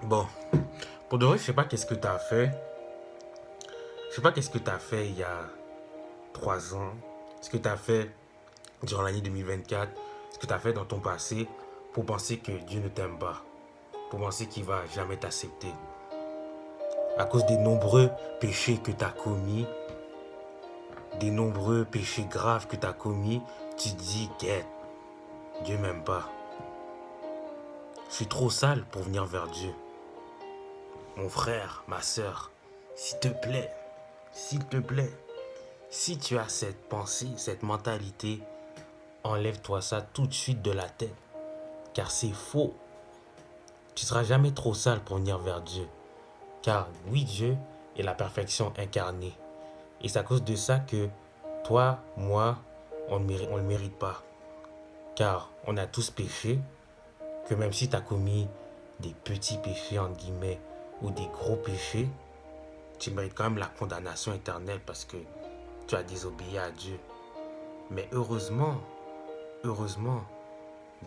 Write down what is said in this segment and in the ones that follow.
Bon, pour de vrai, je sais pas qu'est-ce que tu as fait. Je sais pas qu'est-ce que tu as fait il y a 3 ans. Ce que tu as fait durant l'année 2024. Ce que tu as fait dans ton passé pour penser que Dieu ne t'aime pas. Pour penser qu'il va jamais t'accepter. À cause des nombreux péchés que tu as commis, des nombreux péchés graves que tu as commis, tu te dis, Quête, Dieu m'aime pas. Je suis trop sale pour venir vers Dieu. Mon frère, ma soeur, s'il te plaît, si tu as cette pensée, cette mentalité, enlève-toi ça tout de suite de la tête. Car c'est faux. Tu ne seras jamais trop sale pour venir vers Dieu. Car oui, Dieu est la perfection incarnée. Et c'est à cause de ça que toi, moi, on ne le mérite pas. Car on a tous péché, que même si tu as commis des petits péchés, entre guillemets, ou des gros péchés, tu mérites quand même la condamnation éternelle parce que tu as désobéi à Dieu. Mais heureusement,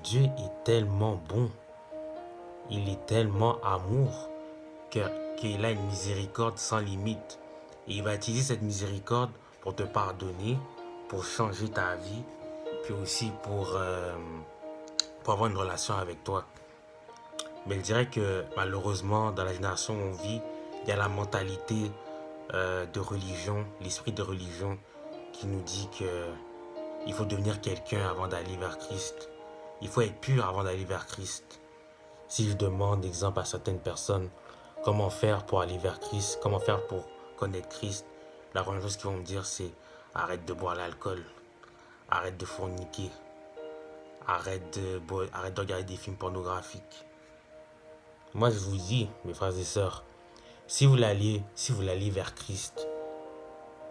Dieu est tellement bon, il est tellement amour qu'il a une miséricorde sans limite. Et il va utiliser cette miséricorde pour te pardonner, pour changer ta vie, puis aussi pour avoir une relation avec toi. Mais je dirais que malheureusement, dans la génération où on vit, il y a la mentalité de religion, l'esprit de religion qui nous dit que il faut devenir quelqu'un avant d'aller vers Christ. Il faut être pur avant d'aller vers Christ. Si je demande, exemple, à certaines personnes, comment faire pour aller vers Christ, comment faire pour connaître Christ, la première chose qu'ils vont me dire, c'est arrête de boire l'alcool, arrête de forniquer, arrête de regarder des films pornographiques. Moi, je vous dis, mes frères et sœurs, si vous l'allez vers Christ,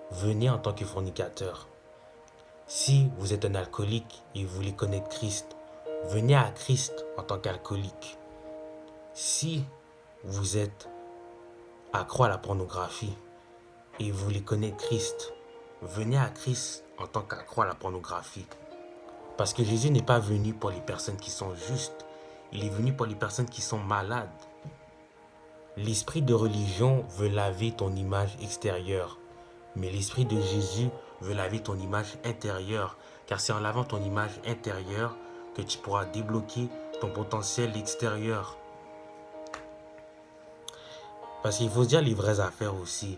venez en tant que fornicateur. Si vous êtes un alcoolique et vous voulez connaître Christ, venez à Christ en tant qu'alcoolique. Si vous êtes accro à la pornographie et vous voulez connaître Christ, venez à Christ en tant qu'accro à la pornographie. Parce que Jésus n'est pas venu pour les personnes qui sont justes, il est venu pour les personnes qui sont malades. L'esprit de religion veut laver ton image extérieure, mais l'esprit de Jésus veut laver ton image intérieure, car c'est en lavant ton image intérieure que tu pourras débloquer ton potentiel extérieur. Parce qu'il faut se dire les vraies affaires aussi.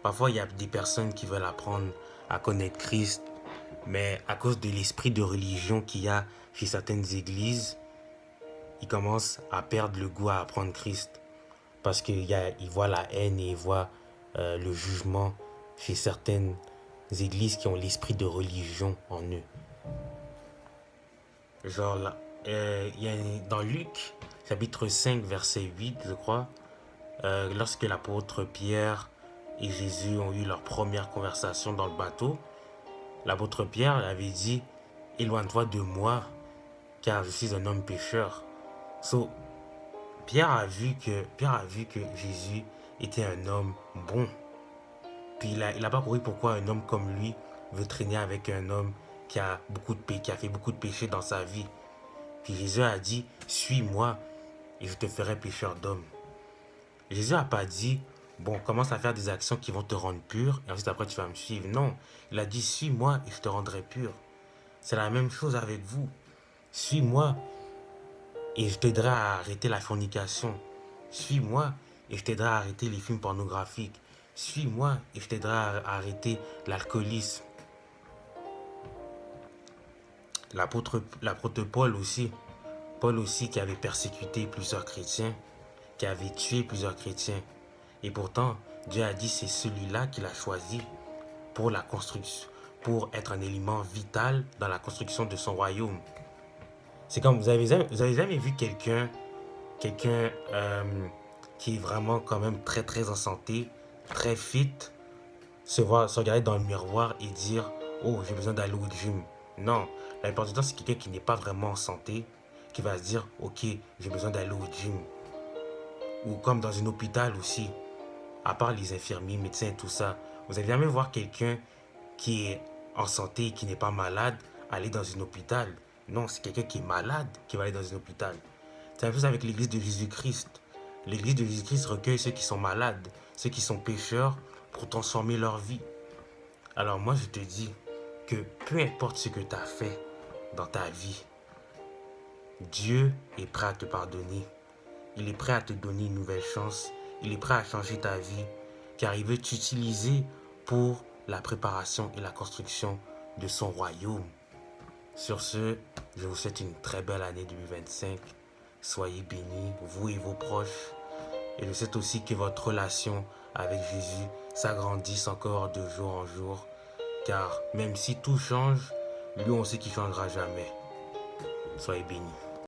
Parfois, il y a des personnes qui veulent apprendre à connaître Christ, mais à cause de l'esprit de religion qu'il y a chez certaines églises, ils commencent à perdre le goût à apprendre Christ. Parce qu'ils voient la haine et ils voient le jugement chez certaines églises qui ont l'esprit de religion en eux. Genre là, dans Luc, chapitre 5, verset 8, je crois, lorsque l'apôtre Pierre et Jésus ont eu leur première conversation dans le bateau, l'apôtre Pierre avait dit « Éloigne-toi de moi, car je suis un homme pécheur. » So, Pierre a vu que Jésus était un homme bon. Puis il a pas compris pourquoi un homme comme lui veut traîner avec un homme qui a fait beaucoup de péchés dans sa vie. Puis Jésus a dit, suis-moi et je te ferai pécheur d'hommes. Jésus n'a pas dit, bon, commence à faire des actions qui vont te rendre pur et ensuite après tu vas me suivre. Non, il a dit, suis-moi et je te rendrai pur. C'est la même chose avec vous. Suis-moi et je t'aiderai à arrêter la fornication. Suis-moi et je t'aiderai à arrêter les films pornographiques. Suis-moi et je t'aiderai à arrêter l'alcoolisme. L'apôtre Paul aussi qui avait persécuté plusieurs chrétiens, qui avait tué plusieurs chrétiens. Et pourtant, Dieu a dit c'est celui-là qu'il a choisi pour la construction, pour être un élément vital dans la construction de son royaume. C'est comme vous avez jamais vu quelqu'un qui est vraiment quand même très très en santé, très fit, se regarder dans le miroir et dire oh j'ai besoin d'aller au gym. Non, la plupart du temps c'est quelqu'un qui n'est pas vraiment en santé qui va se dire ok j'ai besoin d'aller au gym. Ou comme dans un hôpital aussi, à part les infirmiers, médecins et tout ça, vous allez jamais voir quelqu'un qui est en santé et qui n'est pas malade aller dans un hôpital. Non, c'est quelqu'un qui est malade qui va aller dans un hôpital. C'est la même chose avec l'église de Jésus-Christ. L'Église de Jésus-Christ recueille ceux qui sont malades, ceux qui sont pécheurs, pour transformer leur vie. Alors moi, je te dis que peu importe ce que tu as fait dans ta vie, Dieu est prêt à te pardonner. Il est prêt à te donner une nouvelle chance. Il est prêt à changer ta vie, car il veut t'utiliser pour la préparation et la construction de son royaume. Sur ce, je vous souhaite une très belle année 2025. Soyez bénis, vous et vos proches. Et je souhaite aussi que votre relation avec Jésus s'agrandisse encore de jour en jour. Car même si tout change, lui on sait qu'il ne changera jamais. Soyez bénis.